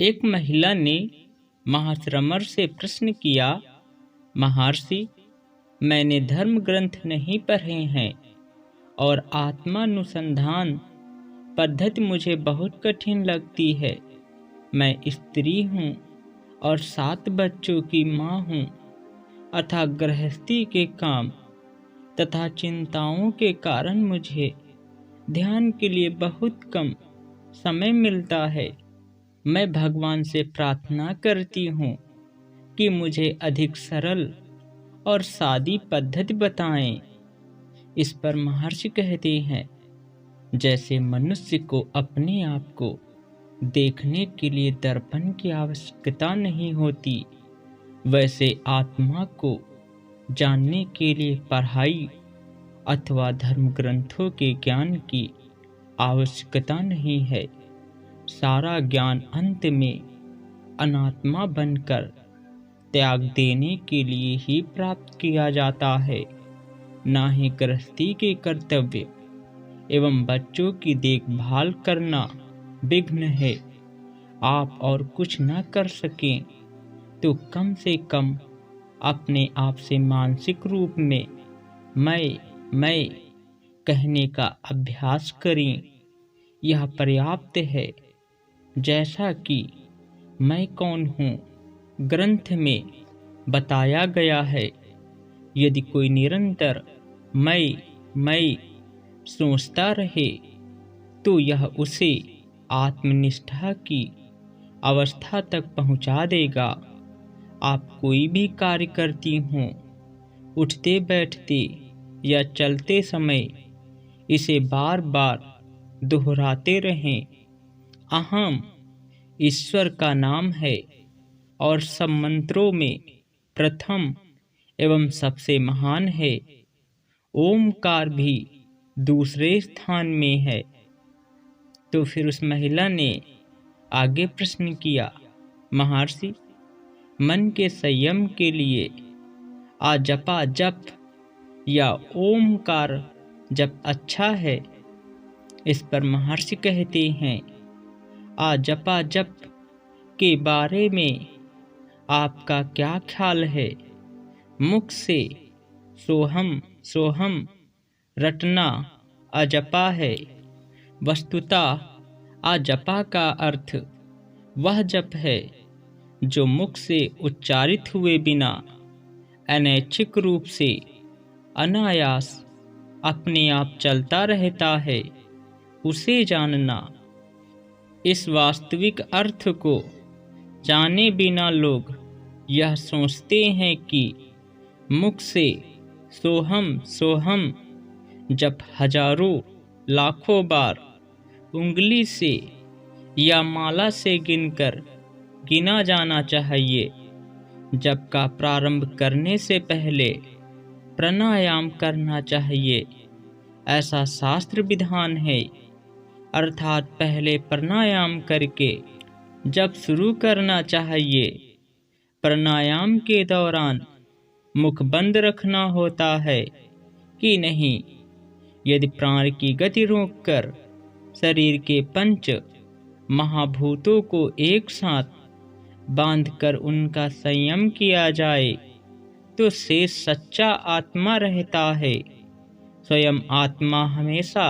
एक महिला ने महाश्रमर से प्रश्न किया, महर्षि, मैंने धर्म ग्रंथ नहीं पढ़े हैं और आत्मानुसंधान पद्धति मुझे बहुत कठिन लगती है। मैं स्त्री हूँ और 7 बच्चों की माँ हूँ, अतः गृहस्थी के काम तथा चिंताओं के कारण मुझे ध्यान के लिए बहुत कम समय मिलता है। मैं भगवान से प्रार्थना करती हूँ कि मुझे अधिक सरल और सादी पद्धति बताएं। इस पर महर्षि कहते हैं, जैसे मनुष्य को अपने आप को देखने के लिए दर्पण की आवश्यकता नहीं होती, वैसे आत्मा को जानने के लिए पढ़ाई अथवा धर्म ग्रंथों के ज्ञान की आवश्यकता नहीं है। सारा ज्ञान अंत में अनात्मा बनकर त्याग देने के लिए ही प्राप्त किया जाता है, ना ही गृहस्थी के कर्तव्य एवं बच्चों की देखभाल करना विघ्न है। आप और कुछ न कर सकें तो कम से कम अपने आप से मानसिक रूप में मैं कहने का अभ्यास करें। यह पर्याप्त है। जैसा कि मैं कौन हूँ ग्रंथ में बताया गया है, यदि कोई निरंतर मैं सोचता रहे तो यह उसे आत्मनिष्ठा की अवस्था तक पहुँचा देगा। आप कोई भी कार्य करती हों, उठते बैठते या चलते समय इसे बार बार दोहराते रहें। अहम ईश्वर का नाम है और सब मंत्रों में प्रथम एवं सबसे महान है। ओमकार भी दूसरे स्थान में है। तो फिर उस महिला ने आगे प्रश्न किया, महर्षि, मन के संयम के लिए आजपा जप या ओमकार जप अच्छा है? इस पर महर्षि कहते हैं, आजपा जप के बारे में आपका क्या ख्याल है? मुख से सोहम सोहम रटना अजपा है। वस्तुतः अजपा का अर्थ वह जप है जो मुख से उच्चारित हुए बिना अनैच्छिक रूप से अनायास अपने आप चलता रहता है, उसे जानना। इस वास्तविक अर्थ को जाने बिना लोग यह सोचते हैं कि मुख से सोहम सोहम जप हजारों लाखों बार उंगली से या माला से गिनकर गिना जाना चाहिए। जप का प्रारंभ करने से पहले प्राणायाम करना चाहिए, ऐसा शास्त्र विधान है। अर्थात पहले प्राणायाम करके जप शुरू करना चाहिए। प्राणायाम के दौरान मुख बंद रखना होता है कि नहीं? यदि प्राण की गति रोककर शरीर के 5 महाभूतों को एक साथ बांधकर उनका संयम किया जाए तो शेष सच्चा आत्मा रहता है। स्वयं आत्मा हमेशा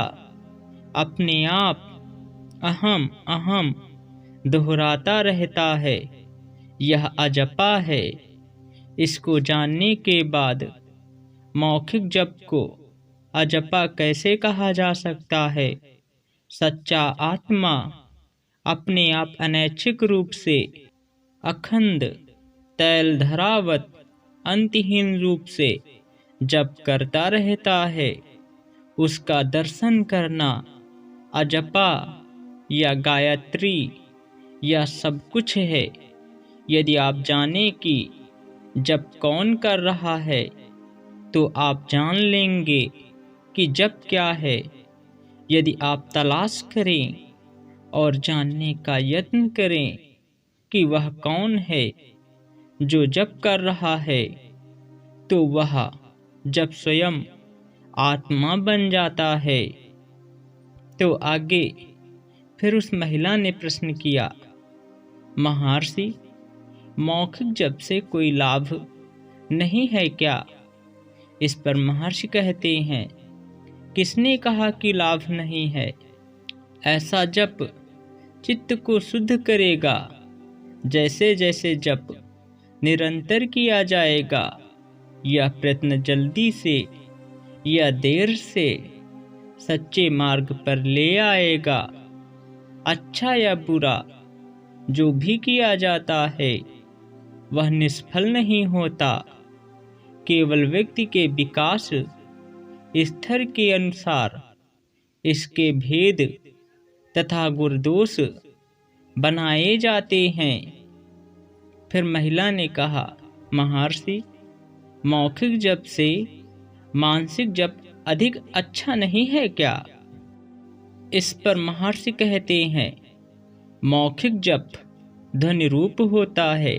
अपने आप अहम अहम दोहराता रहता है। यह अजपा है। इसको जानने के बाद मौखिक जप को अजपा कैसे कहा जा सकता है? सच्चा आत्मा अपने आप अनैच्छिक रूप से अखंड तैलधारावत अंतहीन रूप से जप करता रहता है। उसका दर्शन करना अजपा या गायत्री या सब कुछ है। यदि आप जानें कि जप कौन कर रहा है तो आप जान लेंगे कि जप क्या है। यदि आप तलाश करें और जानने का यत्न करें कि वह कौन है जो जप कर रहा है, तो वह जब स्वयं आत्मा बन जाता है। तो आगे फिर उस महिला ने प्रश्न किया, महर्षि, मौखिक जप से कोई लाभ नहीं है क्या? इस पर महर्षि कहते हैं, किसने कहा कि लाभ नहीं है? ऐसा जप चित्त को शुद्ध करेगा। जैसे जैसे जप निरंतर किया जाएगा, यह प्रयत्न जल्दी से या देर से सच्चे मार्ग पर ले आएगा। अच्छा या बुरा जो भी किया जाता है वह निष्फल नहीं होता। केवल व्यक्ति के विकास स्तर के अनुसार इसके भेद तथा गुणदोष बनाए जाते हैं। फिर महिला ने कहा, महर्षि, मौखिक जप से मानसिक जप अधिक अच्छा नहीं है क्या? इस पर महर्षि कहते हैं, मौखिक जप ध्वनि रूप होता है।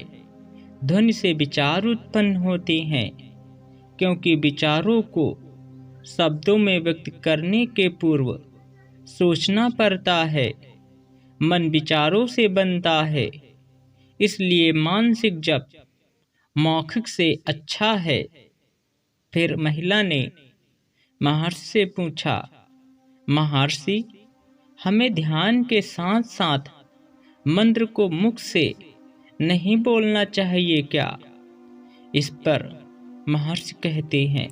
ध्वनि से विचार उत्पन्न होते हैं, क्योंकि विचारों को शब्दों में व्यक्त करने के पूर्व सोचना पड़ता है। मन विचारों से बनता है, इसलिए मानसिक जप मौखिक से अच्छा है। फिर महिला ने महर्षि से पूछा, महर्षि, हमें ध्यान के साथ साथ मंत्र को मुख से नहीं बोलना चाहिए क्या? इस पर महर्षि कहते हैं,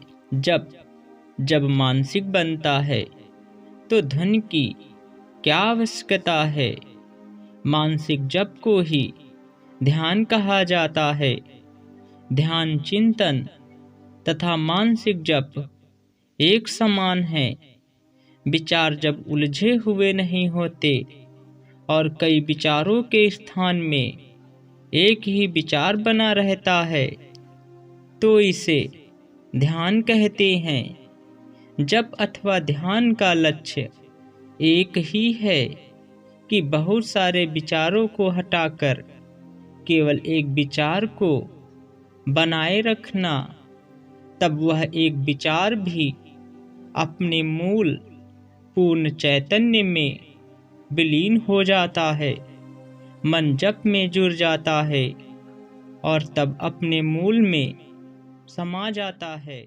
जब मानसिक बनता है तो ध्वनि की क्या आवश्यकता है? मानसिक जप को ही ध्यान कहा जाता है। ध्यान चिंतन तथा मानसिक जप एक समान है। विचार जब उलझे हुए नहीं होते और कई विचारों के स्थान में एक ही विचार बना रहता है, तो इसे ध्यान कहते हैं। जप अथवा ध्यान का लक्ष्य एक ही है कि बहुत सारे विचारों को हटाकर केवल एक विचार को बनाए रखना। तब वह एक विचार भी अपने मूल पूर्ण चैतन्य में विलीन हो जाता है। मन जप में जुड़ जाता है और तब अपने मूल में समा जाता है।